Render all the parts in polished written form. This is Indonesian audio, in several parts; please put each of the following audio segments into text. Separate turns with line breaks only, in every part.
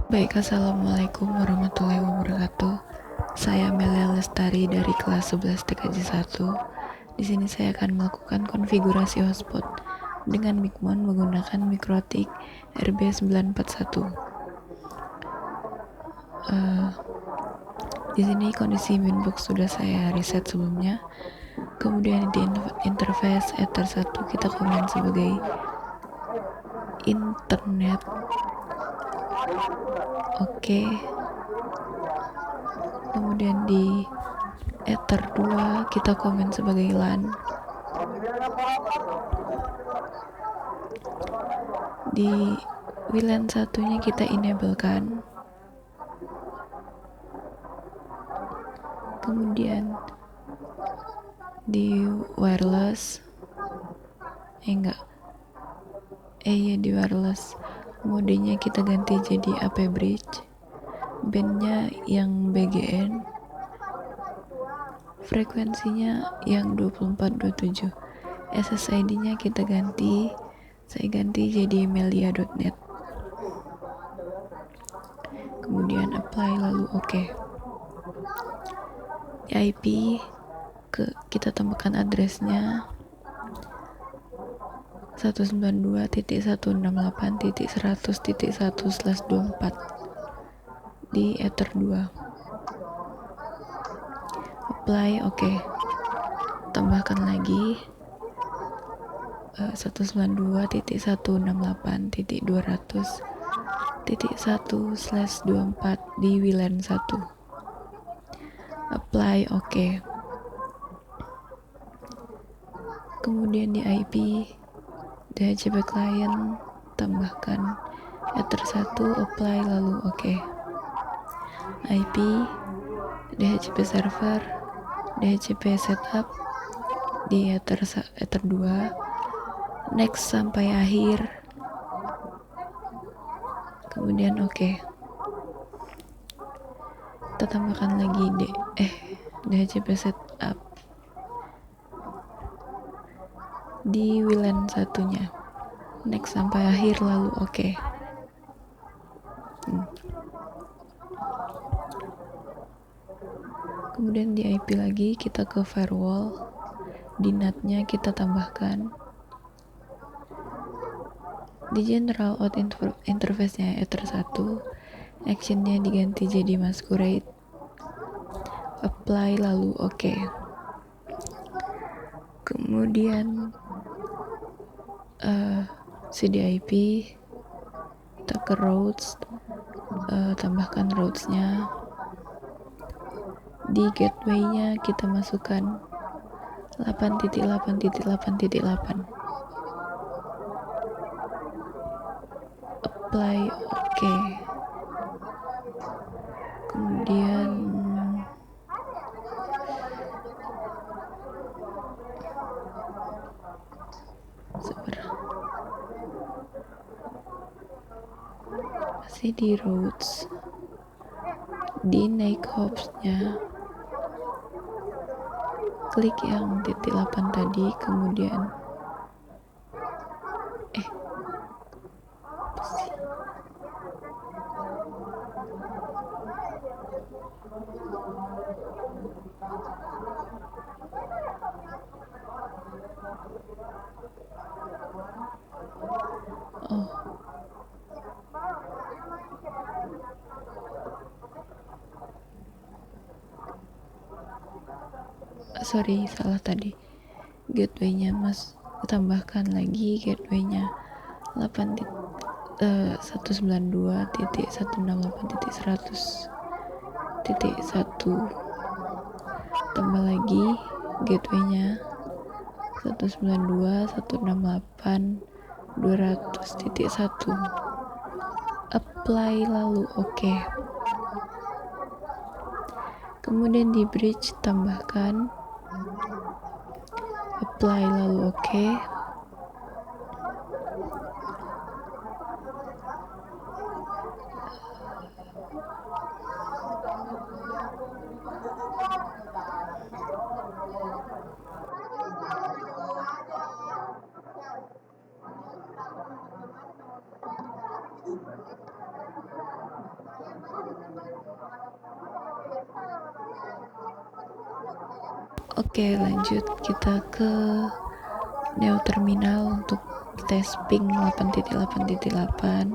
Baik, assalamualaikum warahmatullahi wabarakatuh. Saya Melia Lestari dari kelas 11 TKJ 1. Di sini saya akan melakukan konfigurasi hotspot dengan Micmon menggunakan MikroTik RB941. Di sini kondisi Winbox sudah saya reset sebelumnya. Kemudian di interface Ether 1 kita komen sebagai internet. Oke. Kemudian di Ether 2 kita komen sebagai LAN. Di WLAN satunya kita enablekan. Kemudian di wireless di wireless modenya kita ganti jadi AP bridge, bandnya yang BGN, frekuensinya yang 2427, SSID nya saya ganti jadi melia.net. Kemudian apply lalu oke. Di IP kita tambahkan addressnya 192.168.100.1/24 di Ether 2. Apply oke. Tambahkan lagi 192.168.200.1/24 di WLAN 1. Apply oke. Kemudian di IP DHCP client tambahkan Ether 1, apply lalu oke. IP DHCP server, DHCP setup di Ether 2, next sampai akhir, kemudian oke. Kita tambahkan lagi DHCP setup di WLAN satunya, next sampai akhir lalu oke. Kemudian di IP lagi kita ke firewall, di NAT-nya kita tambahkan, di general out interface-nya Ether 1, action-nya diganti jadi masquerade, apply lalu oke. Kemudian CDIP kita ke routes, tambahkan routes-nya. Di gateway-nya kita masukkan 8.8.8.8, apply oke. Kemudian masih di routes, di naik hops-nya klik yang titik 8 tadi, kemudian salah tadi. Gateway-nya tambahkan lagi gateway-nya 192.168.100.1, tambah lagi gateway-nya 192.168.200.1, apply lalu oke. Kemudian di bridge tambahkan apply lalu oke. Oke, lanjut kita ke Neo Terminal untuk tes ping 8.8.8.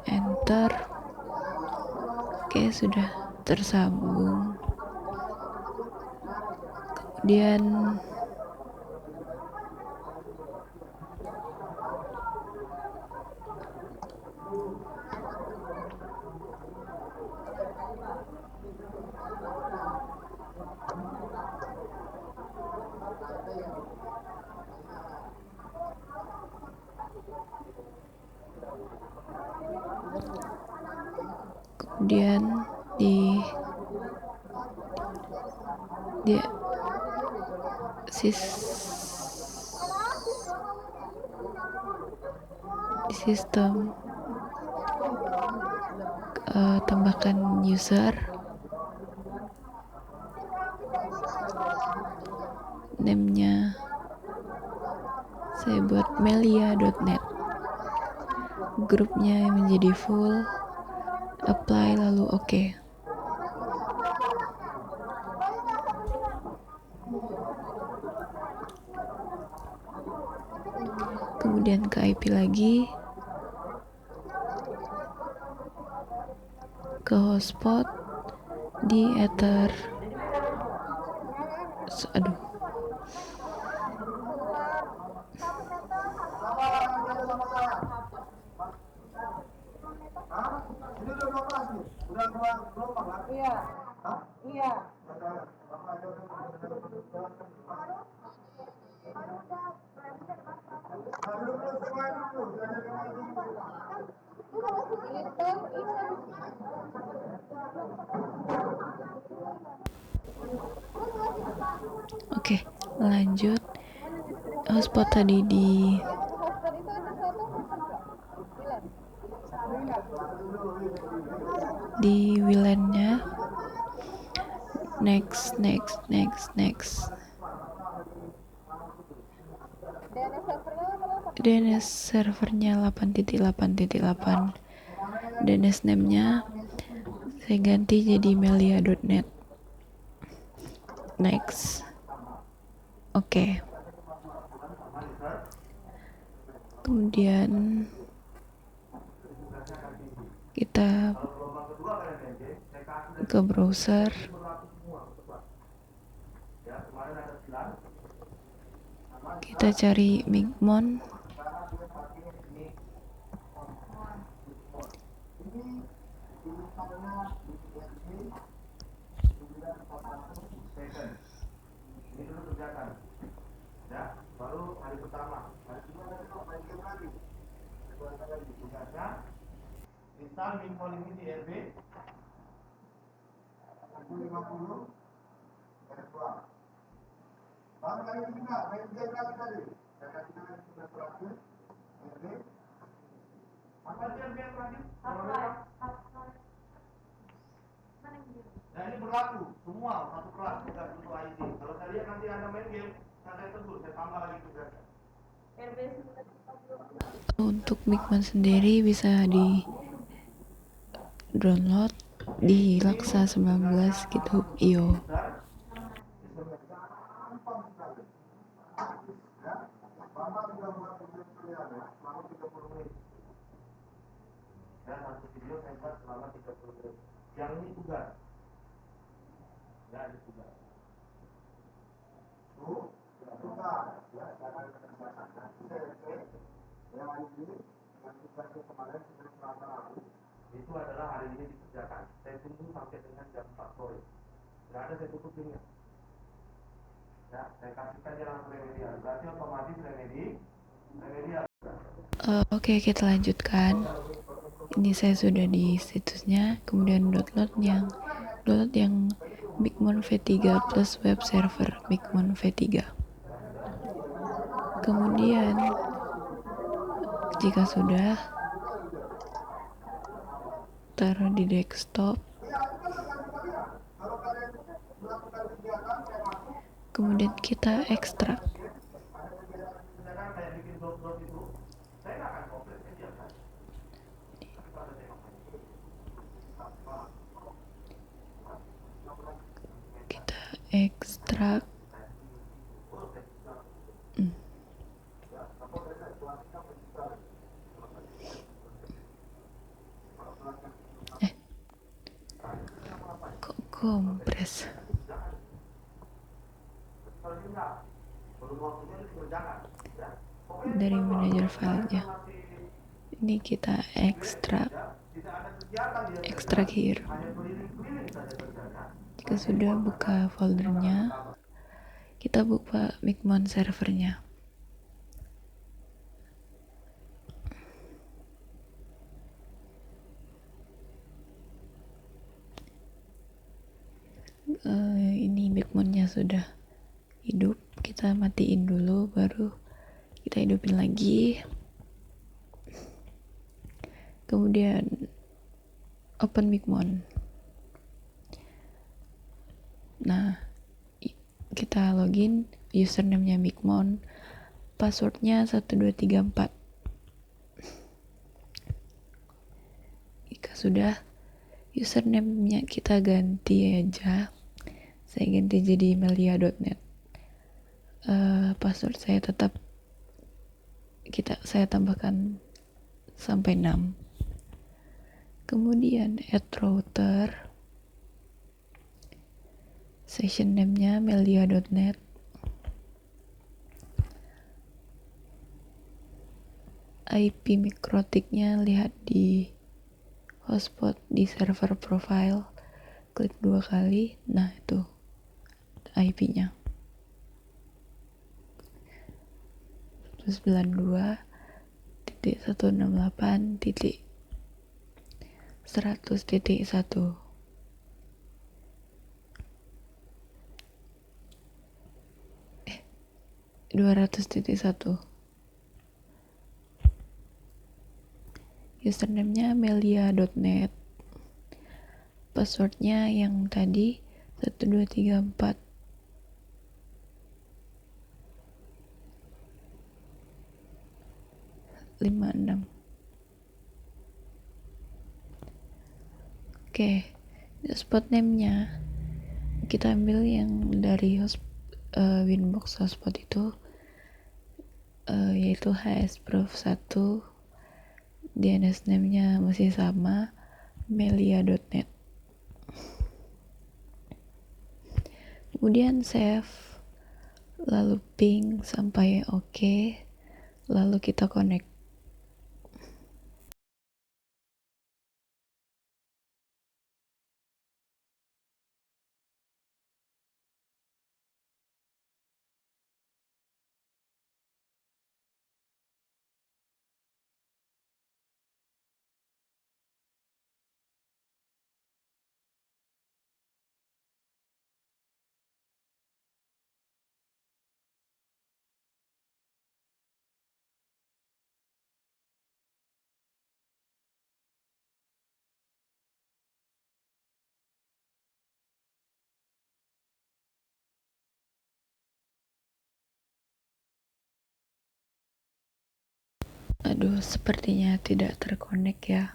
Enter. Oke, sudah tersambung. Kemudian di sistem tambahkan user name-nya saya buat melia.net, grupnya menjadi full, apply lalu oke. Kemudian ke IP lagi, ke hotspot di ether. Iya. Oke, lanjut. Hotspot tadi di WLAN-nya. Next. DNS servernya 8.8.8. DNS name-nya saya ganti jadi melia.net. Next. Oke. Kemudian kita ke browser. Kita cari Micmon.
Baru hari pertama, hari kedua lagi. Install Micmon ini di RB 50 baru kali ketiga, kali tadi. Saya kasih sudah terakhir. RB. Apa sih RB yang terakhir? Nah ini berlaku semua satu kelas tidak butuh ID. Kalau saya lihat nanti Anda main game, saya tegur, saya tambah lagi tugasnya.
Untuk Micmon sendiri bisa di download di Laksa19 GitHub.io.
Dan satu video saya buat selama 30 menit. Yang ini tugas. Ya, ini tugas. Itu adalah hari ini dikerjakan. Saya tunggu sampai dengan jam 4 sore. Tidak ada saya tutup ini. Ya, saya kasihkan dia langsung remedial. Berarti otomatis remedial.
Oke, kita lanjutkan. Ini saya sudah di situsnya. Kemudian download yang Micmon V3 plus web server Micmon V3. Kemudian jika sudah, taruh di desktop. Kemudian kita ekstrak. ekstrak kok kompres dari manajer filenya. Ini kita ekstrak here. Jika sudah buka foldernya, kita buka Micmon servernya. Ini Micmonnya sudah hidup, kita matiin dulu baru kita hidupin lagi. Kemudian open Micmon. Nah, kita login, username-nya Micmon, passwordnya 1234. Jika sudah, username-nya kita ganti aja. Saya ganti jadi melia.net. Password saya tetap saya tambahkan sampai 6. Kemudian add router, session name-nya melia.net, IP mikrotiknya lihat di hotspot di server profile, klik 2 kali, nah itu IP-nya 192.168.100.1. eh 200.1. Username-nya melia.net, passwordnya yang tadi 1234. Oke, hotspot name-nya kita ambil yang dari Winbox hotspot itu, yaitu hsprof1. DNS name-nya masih sama, melia.net. Kemudian save, lalu ping sampai oke, lalu kita connect. Aduh, sepertinya tidak terkonek ya.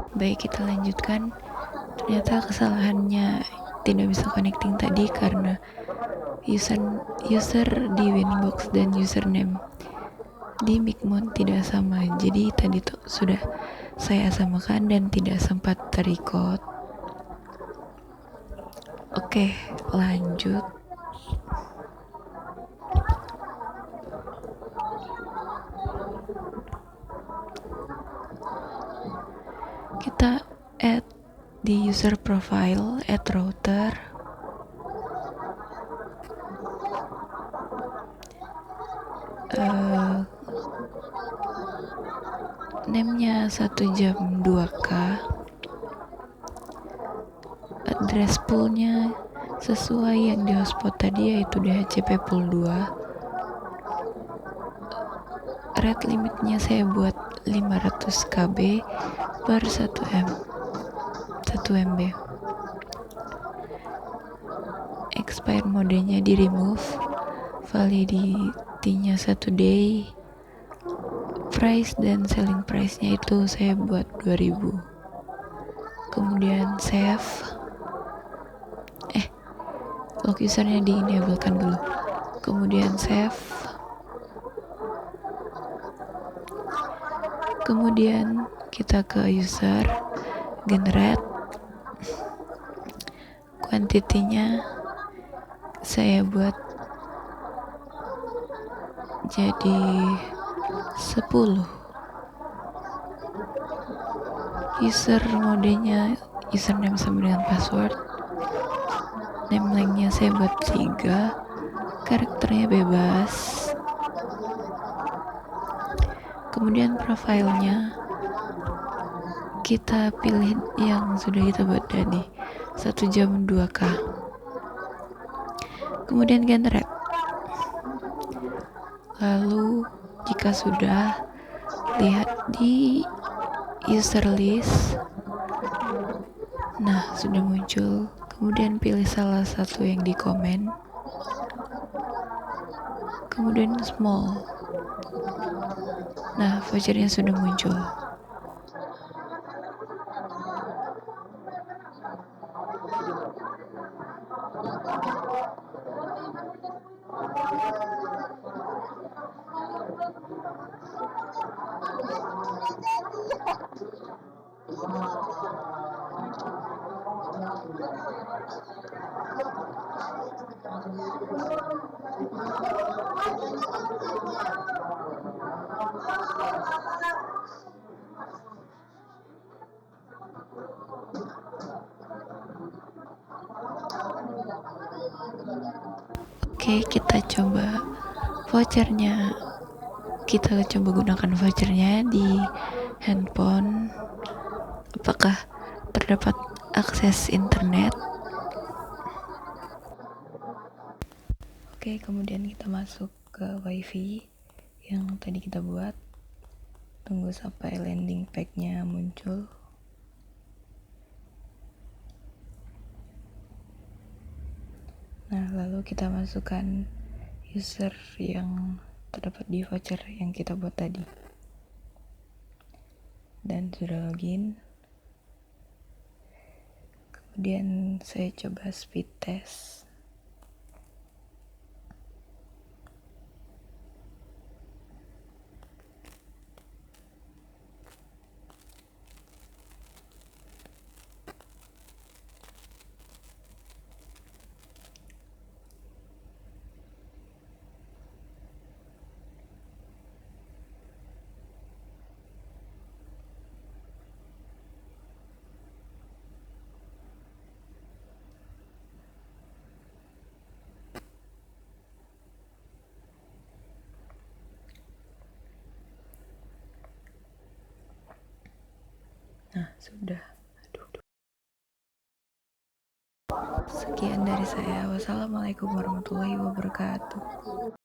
Baik, kita lanjutkan. Ternyata kesalahannya tidak bisa connecting tadi karena user di Winbox dan username di Micmon tidak sama. Jadi tadi tuh sudah saya samakan dan tidak sempat terrecord. Oke, lanjut. Kita add di user profile, add router, name-nya 1 jam 2K, address poolnya sesuai yang di hotspot tadi, yaitu DHCP pool 2. Rate limitnya saya buat 500 KB per 1 MB. Expire modenya di remove, validity-nya 1 day, price dan selling price-nya itu saya buat 2000. Kemudian save, log usernya di enablekan dulu. Kemudian save, kemudian kita ke user, generate, quantity-nya saya buat jadi 10. User modenya username sama dengan password. Name length-nya saya buat 3, karakternya bebas. Kemudian profilnya kita pilih yang sudah kita buat tadi, 1 jam 2K. Kemudian generate. Lalu jika sudah, lihat di user list. Nah, sudah muncul. Kemudian pilih salah satu yang di komen. Kemudian small. Nah, vouchernya sudah muncul. Oke, kita coba vouchernya. Kita coba gunakan vouchernya di handphone. Apakah terdapat akses internet? Oke, kemudian kita masuk ke wifi yang tadi kita buat. Tunggu sampai landing page-nya muncul. Nah, lalu kita masukkan user yang terdapat di voucher yang kita buat tadi. Dan sudah login. Kemudian saya coba speed test. Nah, sudah. Sekian dari saya. Wassalamualaikum warahmatullahi wabarakatuh.